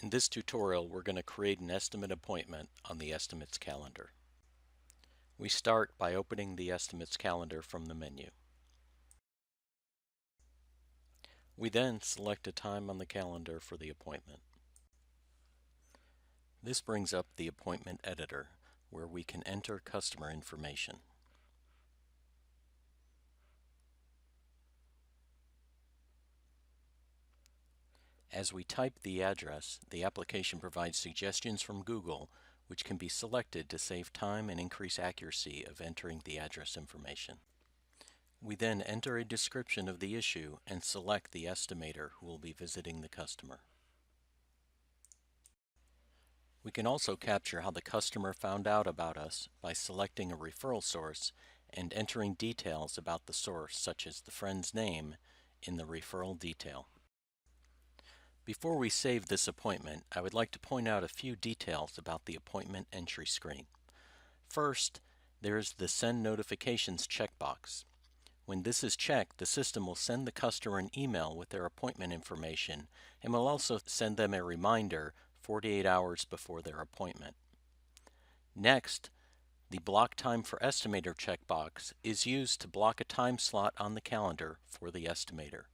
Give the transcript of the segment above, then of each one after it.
In this tutorial, we're going to create an estimate appointment on the Estimates calendar. We start by opening the Estimates calendar from the menu. We then select a time on the calendar for the appointment. This brings up the appointment editor, where we can enter customer information. As we type the address, the application provides suggestions from Google, which can be selected to save time and increase accuracy of entering the address information. We then enter a description of the issue and select the estimator who will be visiting the customer. We can also capture how the customer found out about us by selecting a referral source and entering details about the source, such as the friend's name, in the referral detail. Before we save this appointment, I would like to point out a few details about the appointment entry screen. First, there is the Send Notifications checkbox. When this is checked, the system will send the customer an email with their appointment information and will also send them a reminder 48 hours before their appointment. Next, the Block Time for Estimator checkbox is used to block a time slot on the calendar for the estimator.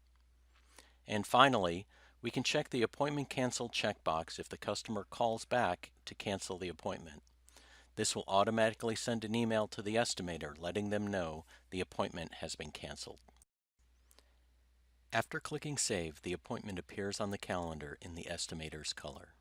And finally, we can check the Appointment Cancel checkbox if the customer calls back to cancel the appointment. This will automatically send an email to the estimator letting them know the appointment has been canceled. After clicking Save, the appointment appears on the calendar in the estimator's color.